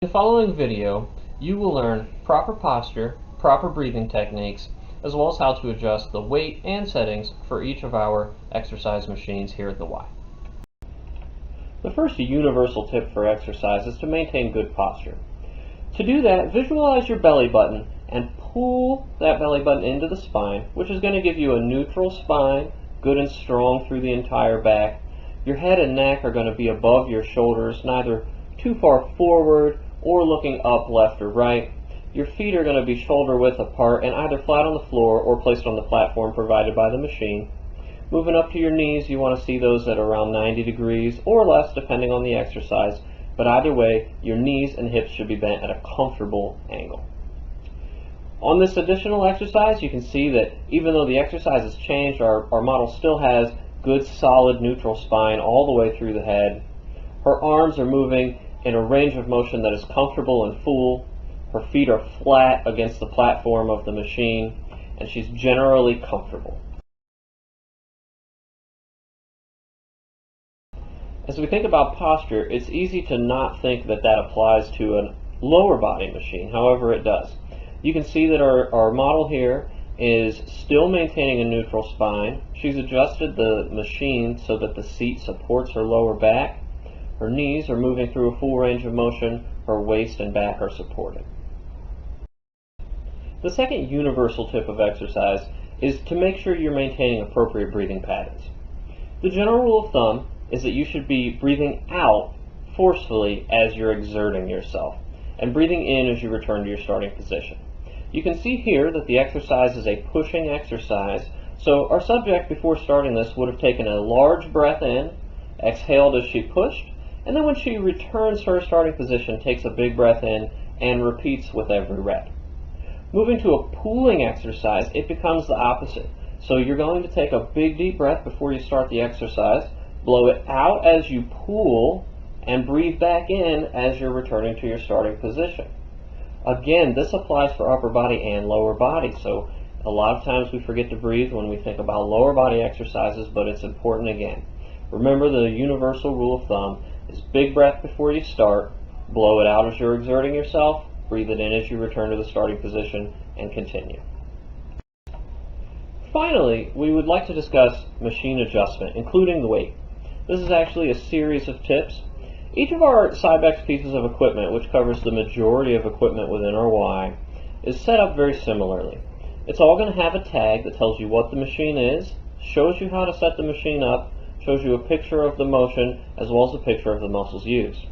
In the following video, you will learn proper posture, proper breathing techniques, as well as how to adjust the weight and settings for each of our exercise machines here at the Y. The first universal tip for exercise is to maintain good posture. To do that, visualize your belly button and pull that belly button into the spine, which is going to give you a neutral spine, good and strong through the entire back. Your head and neck are going to be above your shoulders, neither too far forward or looking up left or right. Your feet are going to be shoulder width apart and either flat on the floor or placed on the platform provided by the machine. Moving up to your knees, you want to see those at around 90 degrees or less depending on the exercise, but either way, your knees and hips should be bent at a comfortable angle. On this additional exercise, you can see that even though the exercise has changed, our model still has good solid neutral spine all the way through the head. Her arms are moving in a range of motion that is comfortable and full. Her feet are flat against the platform of the machine, and she's generally comfortable. As we think about posture, it's easy to not think that that applies to a lower body machine. However, it does. You can see that our model here is still maintaining a neutral spine. She's adjusted the machine so that the seat supports her lower back. Her knees are moving through a full range of motion. Her waist and back are supported. The second universal tip of exercise is to make sure you're maintaining appropriate breathing patterns. The general rule of thumb is that you should be breathing out forcefully as you're exerting yourself, and breathing in as you return to your starting position. You can see here that the exercise is a pushing exercise, so our subject before starting this would have taken a large breath in, exhaled as she pushed, and then when she returns to her starting position, takes a big breath in and repeats with every rep. Moving to a pulling exercise, it becomes the opposite. So you're going to take a big deep breath before you start the exercise, blow it out as you pull, and breathe back in as you're returning to your starting position. Again, this applies for upper body and lower body, so a lot of times we forget to breathe when we think about lower body exercises, but it's important again. Remember, the universal rule of thumb is big breath before you start, blow it out as you're exerting yourself, breathe it in as you return to the starting position, and continue. Finally, we would like to discuss machine adjustment, including the weight. This is actually a series of tips. Each of our Cybex pieces of equipment, which covers the majority of equipment within our Y, is set up very similarly. It's all going to have a tag that tells you what the machine is, shows you how to set the machine up, shows you a picture of the motion, as well as a picture of the muscles used.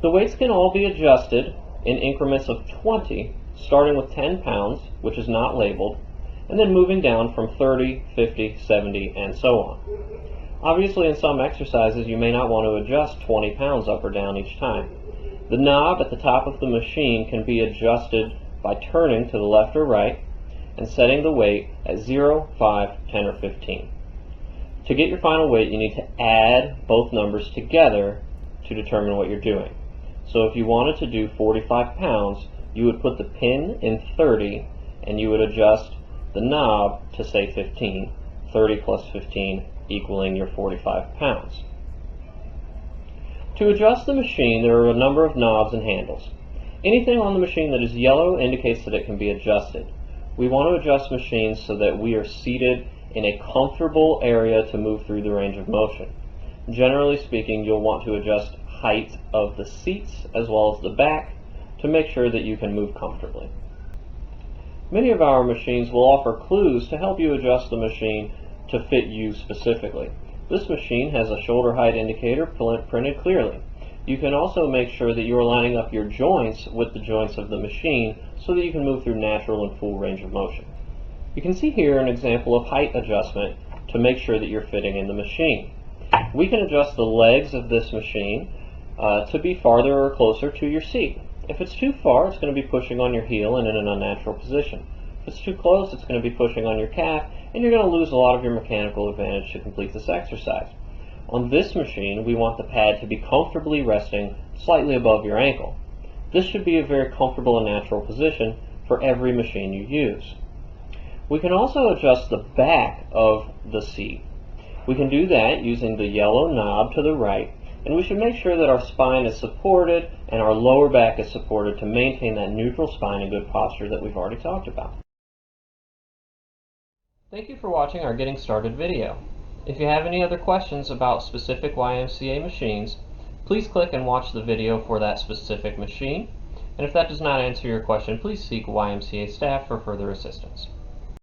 The weights can all be adjusted in increments of 20, starting with 10 pounds, which is not labeled, and then moving down from 30, 50, 70, and so on. Obviously, in some exercises, you may not want to adjust 20 pounds up or down each time. The knob at the top of the machine can be adjusted by turning to the left or right and setting the weight at 0, 5, 10, or 15. To get your final weight, you need to add both numbers together to determine what you're doing. So if you wanted to do 45 pounds, you would put the pin in 30 and you would adjust the knob to say 15, 30 plus 15 equaling your 45 pounds. To adjust the machine, there are a number of knobs and handles. Anything on the machine that is yellow indicates that it can be adjusted. We want to adjust machines so that we are seated in a comfortable area to move through the range of motion. Generally speaking, you'll want to adjust height of the seats as well as the back to make sure that you can move comfortably. Many of our machines will offer clues to help you adjust the machine to fit you specifically. This machine has a shoulder height indicator printed clearly. You can also make sure that you are lining up your joints with the joints of the machine so that you can move through natural and full range of motion. You can see here an example of height adjustment to make sure that you're fitting in the machine. We can adjust the legs of this machine to be farther or closer to your seat. If it's too far, it's going to be pushing on your heel and in an unnatural position. If it's too close, it's going to be pushing on your calf, and you're going to lose a lot of your mechanical advantage to complete this exercise. On this machine, we want the pad to be comfortably resting slightly above your ankle. This should be a very comfortable and natural position for every machine you use. We can also adjust the back of the seat. We can do that using the yellow knob to the right And we should make sure that our spine is supported and our lower back is supported to maintain that neutral spine and good posture that we've already talked about. Thank you for watching our Getting Started video. If you have any other questions about specific YMCA machines, please click and watch the video for that specific machine. And if that does not answer your question, please seek YMCA staff for further assistance.